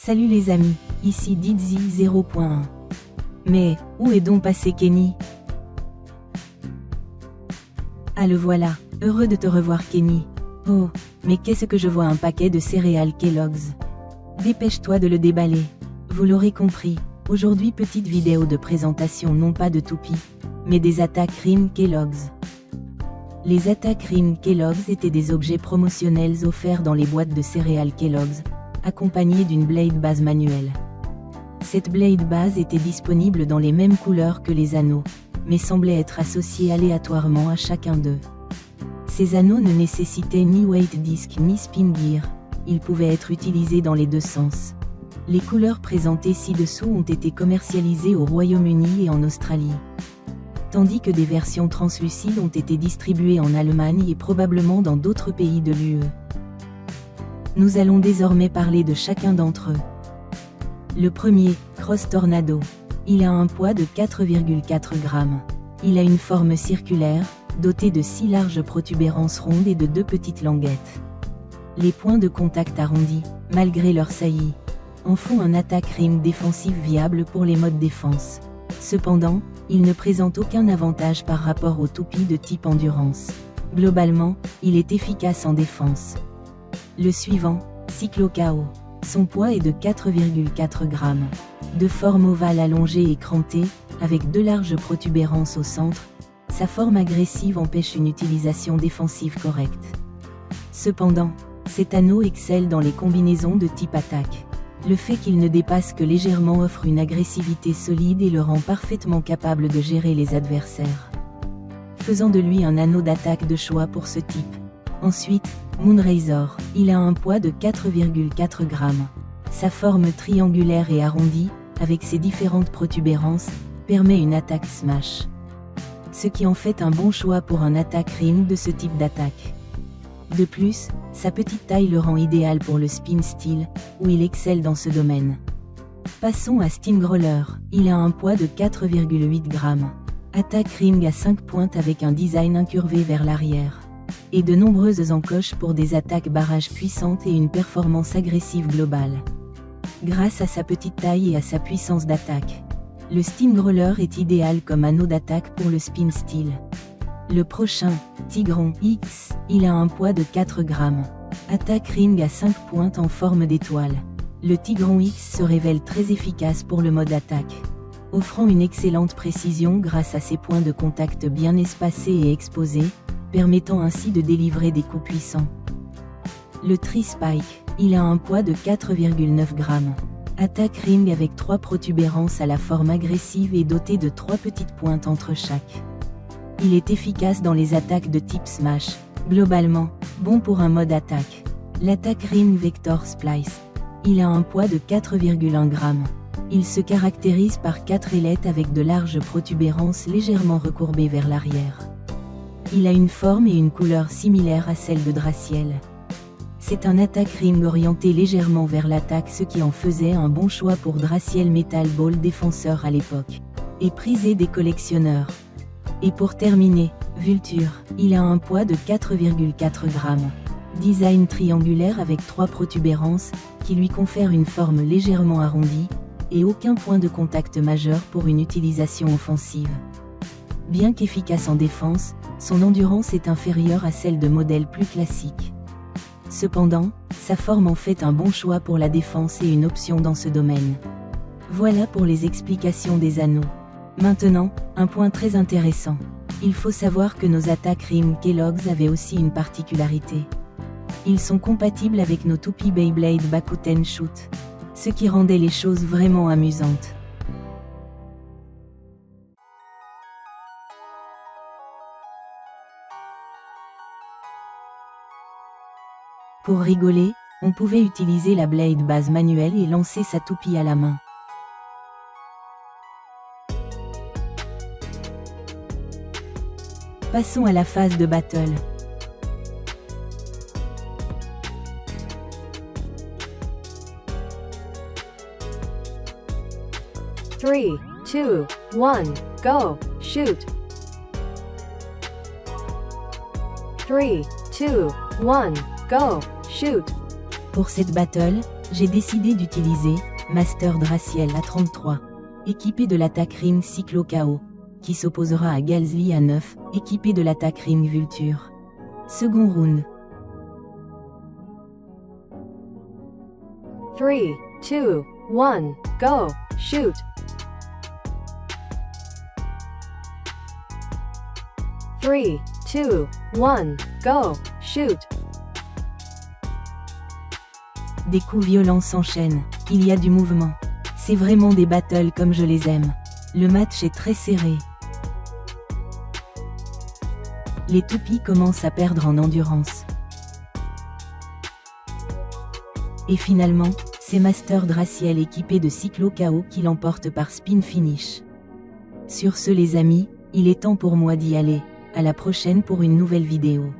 Salut les amis, ici Didzy 0.1. Mais, où est donc passé Kenny? Ah le voilà, heureux de te revoir Kenny. Oh, mais qu'est-ce que je vois, un paquet de céréales Kellogg's. Dépêche-toi de le déballer. Vous l'aurez compris, aujourd'hui petite vidéo de présentation non pas de toupies, mais des attaques Rim Kellogg's. Les attaques Rim Kellogg's étaient des objets promotionnels offerts dans les boîtes de céréales Kellogg's, accompagnés d'une blade base manuelle. Cette blade base était disponible dans les mêmes couleurs que les anneaux, mais semblait être associée aléatoirement à chacun d'eux. Ces anneaux ne nécessitaient ni weight disc ni spin gear, ils pouvaient être utilisés dans les deux sens. Les couleurs présentées ci-dessous ont été commercialisées au Royaume-Uni et en Australie, tandis que des versions translucides ont été distribuées en Allemagne et probablement dans d'autres pays de l'UE. Nous allons désormais parler de chacun d'entre eux. Le premier, Cross Tornado. Il a un poids de 4,4 grammes. Il a une forme circulaire, dotée de 6 larges protubérances rondes et de 2 petites languettes. Les points de contact arrondis, malgré leur saillie, en font un attaque rim défensif viable pour les modes défense. Cependant, il ne présente aucun avantage par rapport aux toupies de type endurance. Globalement, il est efficace en défense. Le suivant, Cyclo KO. Son poids est de 4,4 grammes. De forme ovale allongée et crantée, avec 2 larges protubérances au centre, sa forme agressive empêche une utilisation défensive correcte. Cependant, cet anneau excelle dans les combinaisons de type attaque. Le fait qu'il ne dépasse que légèrement offre une agressivité solide et le rend parfaitement capable de gérer les adversaires, faisant de lui un anneau d'attaque de choix pour ce type. Ensuite, Moonrazor. Il a un poids de 4,4 grammes. Sa forme triangulaire et arrondie, avec ses différentes protubérances, permet une attaque smash, ce qui en fait un bon choix pour un attaque rim de ce type d'attaque. De plus, sa petite taille le rend idéal pour le spin steel, où il excelle dans ce domaine. Passons à Steamroller. Il a un poids de 4,8 grammes. Attaque ring à 5 pointes avec un design incurvé vers l'arrière, et de nombreuses encoches pour des attaques barrages puissantes et une performance agressive globale. Grâce à sa petite taille et à sa puissance d'attaque, le Steamroller est idéal comme anneau d'attaque pour le spin steel. Le prochain, Tigron X, il a un poids de 4 grammes. Attaque ring à 5 pointes en forme d'étoile. Le Tigron X se révèle très efficace pour le mode attaque, offrant une excellente précision grâce à ses points de contact bien espacés et exposés, permettant ainsi de délivrer des coups puissants. Le Tri-Spike, il a un poids de 4,9 grammes. Attaque ring avec 3 protubérances à la forme agressive et doté de 3 petites pointes entre chaque. Il est efficace dans les attaques de type smash, globalement, bon pour un mode attaque. L'attaque ring Vector Splice. Il a un poids de 4,1 grammes. Il se caractérise par 4 ailettes avec de larges protubérances légèrement recourbées vers l'arrière. Il a une forme et une couleur similaires à celle de Draciel. C'est un attaque ring orienté légèrement vers l'attaque, ce qui en faisait un bon choix pour Draciel Metal Ball défenseur à l'époque, et prisé des collectionneurs. Et pour terminer, Vulture. Il a un poids de 4,4 grammes. Design triangulaire avec 3 protubérances, qui lui confèrent une forme légèrement arrondie, et aucun point de contact majeur pour une utilisation offensive. Bien qu'efficace en défense, son endurance est inférieure à celle de modèles plus classiques. Cependant, sa forme en fait un bon choix pour la défense et une option dans ce domaine. Voilà pour les explications des anneaux. Maintenant, un point très intéressant. Il faut savoir que nos attaques rim Kellogg's avaient aussi une particularité. Ils sont compatibles avec nos toupies Beyblade Bakuten Shoot, ce qui rendait les choses vraiment amusantes. Pour rigoler, on pouvait utiliser la blade base manuelle et lancer sa toupie à la main. Passons à la phase de battle. Three, two, one, go, shoot. 3, 2, 1, go, shoot. Pour cette battle, J'ai décidé d'utiliser Master Draciel à 33, équipé de l'attaque Ring Cyclo KO, qui s'opposera à Galsly à 9, équipé de l'attaque Ring Vulture. Second round. 3, 2, 1, go, shoot. Three, two, one, go, shoot. Des coups violents s'enchaînent, il y a du mouvement. C'est vraiment des battles comme je les aime. Le match est très serré. Les toupies commencent à perdre en endurance. Et finalement, c'est Master Draciel équipé de Cyclo KO qui l'emporte par spin finish. Sur ce les amis, il est temps pour moi d'y aller. À la prochaine pour une nouvelle vidéo.